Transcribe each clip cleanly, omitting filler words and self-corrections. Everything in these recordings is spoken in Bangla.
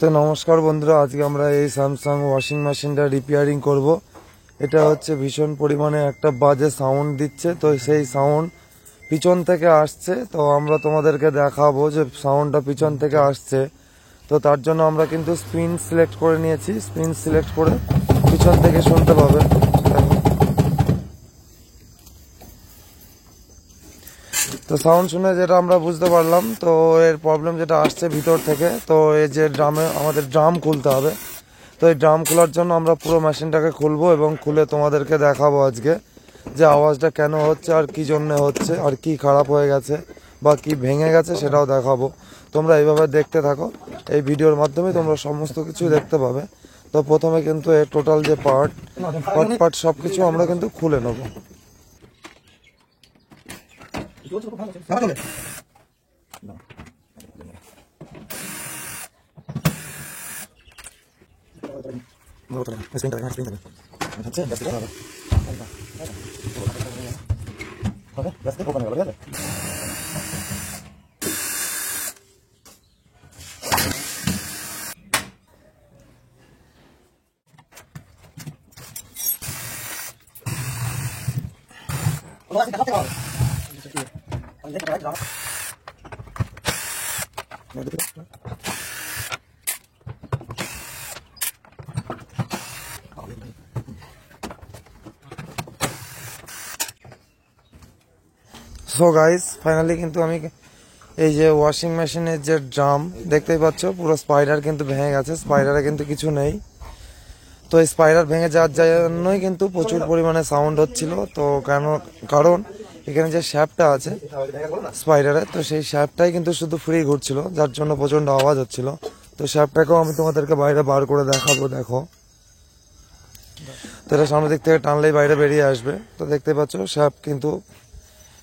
তো নমস্কার বন্ধুরা, আজকে আমরা এই স্যামসাং ওয়াশিং মেশিনটা রিপেয়ারিং করব। এটা হচ্ছে ভীষণ পরিমাণে একটা বাজে সাউন্ড দিচ্ছে, তো সেই সাউন্ড পিছন থেকে আসছে। তো আমরা তোমাদেরকে দেখাবো যে সাউন্ডটা পিছন থেকে আসছে। তো তার জন্য আমরা কিন্তু স্পিন সিলেক্ট করে নিয়েছি, স্পিন সিলেক্ট করে পিছন থেকে শুনতে পাবে। তো সাউন্ড শুনে যেটা আমরা বুঝতে পারলাম, তো এর প্রবলেম যেটা আসছে ভিতর থেকে। তো এই যে ড্রামে আমাদের ড্রাম খুলতে হবে, তো এই ড্রাম খোলার জন্য আমরা পুরো মেশিনটাকে খুলবো এবং খুলে তোমাদেরকে দেখাবো আজকে যে আওয়াজটা কেন হচ্ছে আর কি জন্য হচ্ছে আর কি খারাপ হয়ে গেছে বা কি ভেঙে গেছে সেটাও দেখাবো। তোমরা এইভাবে দেখতে থাকো, এই ভিডিওর মাধ্যমে তোমরা সমস্ত কিছু দেখতে পাবে। তো প্রথমে কিন্তু এর টোটাল যে পার্ট সব কিছু আমরা কিন্তু খুলে নেবো। সো গাইস, ফাইনালি কিন্তু আমি এই যে ওয়াশিং মেশিনের যে ড্রাম দেখতেই পাচ্ছ, পুরো স্পাইডার কিন্তু ভেঙে গেছে, স্পাইডারে কিন্তু কিছু নেই। তো এই স্পাইডার ভেঙে যাওয়ার জন্যই কিন্তু প্রচুর পরিমাণে সাউন্ড হচ্ছিল। তো কারণ এখানে যে শ্যাপটা আছে স্পাইডারে, তো সেই শ্যাপটাই কিন্তু শুধু ফ্রি ঘুরছিল, যার জন্য প্রচন্ড আওয়াজ হচ্ছিল। তো শ্যাপটাকেও আমি তোমাদেরকে বাইরে বার করে দেখাবো। দেখো, তো এটা সামনের দিক থেকে টানলেই বাইরে বেরিয়ে আসবে। তো দেখতে পাচ্ছ শ্যাপ কিন্তু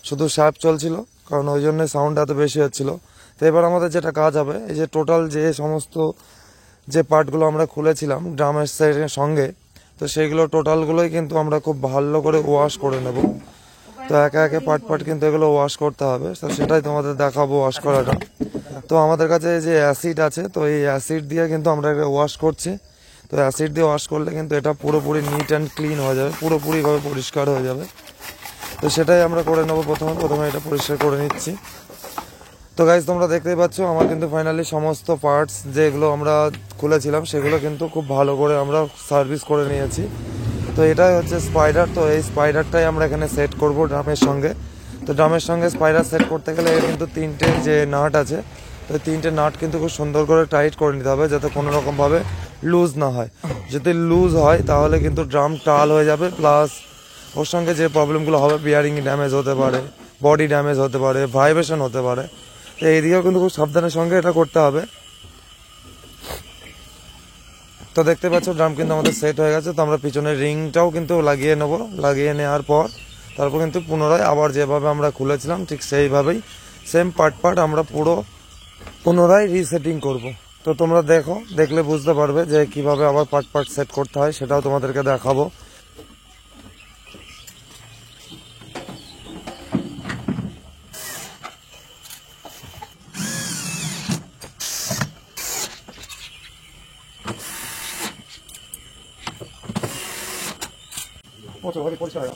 শুধু শ্যাপ চলছিল, কারণ ওই জন্য সাউন্ড এত বেশি হচ্ছিল। তো এবার আমাদের যেটা কাজ হবে, এই যে টোটাল যে সমস্ত যে পার্টগুলো আমরা খুলেছিলাম ড্রামের সঙ্গে, তো সেইগুলো টোটালগুলোই কিন্তু আমরা খুব ভালো করে ওয়াশ করে নেব। তো একে একে পার্ট কিন্তু এগুলো ওয়াশ করতে হবে, তো সেটাই তোমাদের দেখাবো ওয়াশ করাটা। তো আমাদের কাছে যে অ্যাসিড আছে, তো এই অ্যাসিড দিয়ে কিন্তু আমরা এটা ওয়াশ করছি। তো অ্যাসিড দিয়ে ওয়াশ করলে কিন্তু এটা পুরোপুরি নিট অ্যান্ড ক্লিন হয়ে যাবে, পুরোপুরিভাবে পরিষ্কার হয়ে যাবে। তো সেটাই আমরা করে নেবো। প্রথমে এটা পরিষ্কার করে নিচ্ছি। তো গাইজ, তোমরা দেখতেই পাচ্ছ আমার কিন্তু ফাইনালি সমস্ত পার্টস যেগুলো আমরা খুলেছিলাম সেগুলো কিন্তু খুব ভালো করে আমরা সার্ভিস করে নিয়েছি। তো এটাই হচ্ছে স্পাইডার। তো এই স্পাইডারটাই আমরা এখানে সেট করব ড্রামের সঙ্গে। তো ড্রামের সঙ্গে স্পাইডার সেট করতে গেলে কিন্তু তিনটে যে নাট আছে, তো তিনটে নাট কিন্তু খুব সুন্দর করে টাইট করে নিতে হবে, যাতে কোনো রকমভাবে লুজ না হয়। যদি লুজ হয় তাহলে কিন্তু ড্রাম টাল হয়ে যাবে, প্লাস ওর সঙ্গে যে প্রবলেমগুলো হবে, বিয়ারিং ড্যামেজ হতে পারে, বডি ড্যামেজ হতে পারে, ভাইব্রেশন হতে পারে। তো এইদিকেও কিন্তু খুব সাবধানের সঙ্গে এটা করতে হবে। তো দেখতে পাচ্ছ ড্রাম কিন্তু আমাদের সেট হয়ে গেছে। তো আমরা পিছনের রিংটাও কিন্তু লাগিয়ে নেব। লাগিয়ে নেওয়ার পর তারপর কিন্তু পুনরায় আবার যেভাবে আমরা খুলেছিলাম ঠিক সেইভাবেই সেম পার্ট আমরা পুনরায় রিসেটিং করব। তো তোমরা দেখলে বুঝতে পারবে যে কিভাবে আবার পার্ট সেট করতে হয়, সেটাও তোমাদেরকে দেখাবো। পরিষ্কার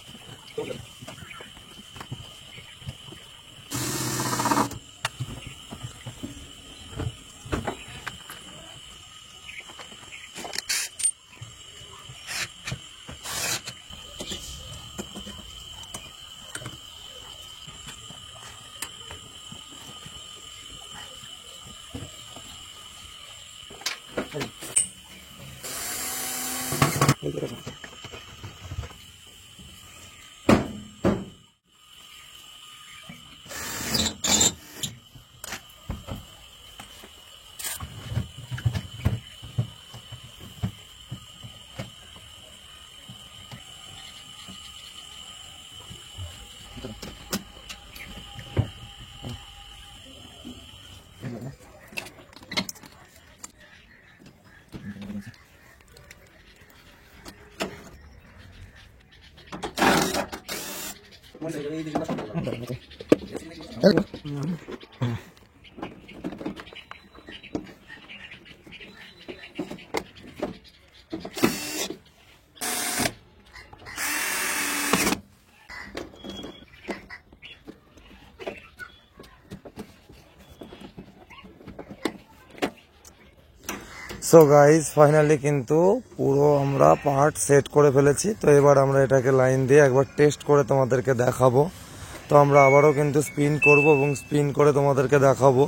সো গাইস ফাইনালি কিন্তু পুরো আমরা পার্ট সেট করে ফেলেছি। তো এবার আমরা এটাকে লাইন দিয়ে একবার টেস্ট করে তোমাদেরকে দেখাবো। তো আমরা আবারও কিন্তু স্পিন করব এবং স্পিন করে তোমাদেরকে দেখাবো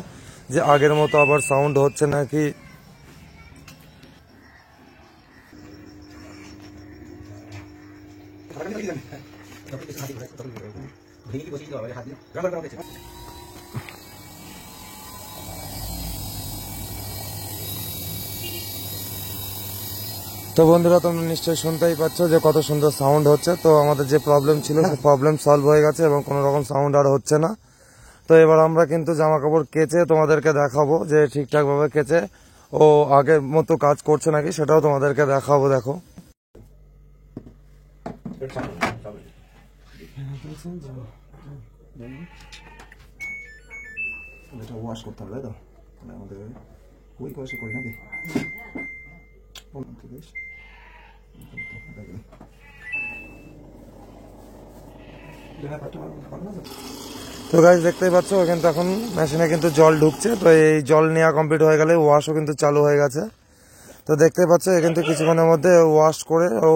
যে আগের মতো আবার সাউন্ড হচ্ছে নাকি। তো বন্ধুরা তোমরা নিশ্চয়ই শুনতেই পাচ্ছ যে কত সুন্দর সাউন্ড হচ্ছে। তো আমাদের যে প্রবলেম ছিল সেই প্রবলেম সলভ হয়ে গেছে এবং কোনো রকম সাউন্ড আর হচ্ছে না। তো এবার আমরা কিন্তু জামা কাপড় কেচে তোমাদেরকে দেখাবো যে ঠিকঠাক ভাবে কেচে ও আগের মতো কাজ করছে নাকি, সেটাও তোমাদেরকে দেখাবো। দেখো এটা ওয়াশ করতে হবে, তাই তো? মানে আমাদের ওই কয়েসে করি নাকি? তো গাইস দেখতেই পাচ্ছ কিন্তু এখন মেশিনে কিন্তু জল ঢুকছে। তো এই জল নেওয়া কমপ্লিট হয়ে গেলে ওয়াশও কিন্তু চালু হয়ে গেছে। তো দেখতেই পাচ্ছ কিন্তু কিছুক্ষণের মধ্যে ওয়াশ করে ও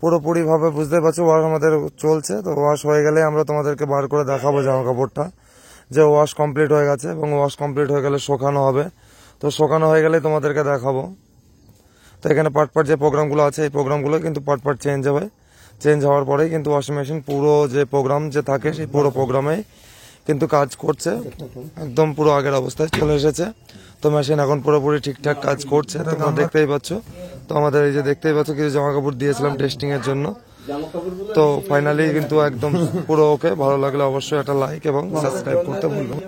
পুরোপুরি ভাবে বুঝতে পারছো ওয়াশ আমাদের চলছে। তো ওয়াশ হয়ে গেলে আমরা তোমাদেরকে বার করে দেখাবো জামা কাপড়টা যে ওয়াশ কমপ্লিট হয়ে গেছে এবং ওয়াশ কমপ্লিট হয়ে গেলে শোকানো হবে। তো শোকানো হয়ে গেলে তোমাদেরকে দেখাবো। তো এখানে পার্ট পার্ট যে প্রোগ্রামগুলো আছে এই প্রোগ্রামগুলো কিন্তু পার্ট পার্ট চেঞ্জ হবে। চেঞ্জ হওয়ার পরেই কিন্তু ওয়াশিং মেশিন পুরো যে প্রোগ্রাম যে থাকে সেই পুরো প্রোগ্রামেই কিন্তু কাজ করছে, একদম পুরো আগের অবস্থায় চলে এসেছে। তো মেশিন এখন পুরোপুরি ঠিকঠাক কাজ করছে, তোমরা দেখতেই পাচ্ছ। তো আমাদের এই যে দেখতেই পাচ্ছ কিছু জামা কাপড় দিয়েছিলাম টেস্টিং এর জন্য। তো ফাইনালি কিন্তু একদম পুরো ওকে। ভালো লাগলে অবশ্যই একটা লাইক এবং সাবস্ক্রাইব করতে ভুলবেন না।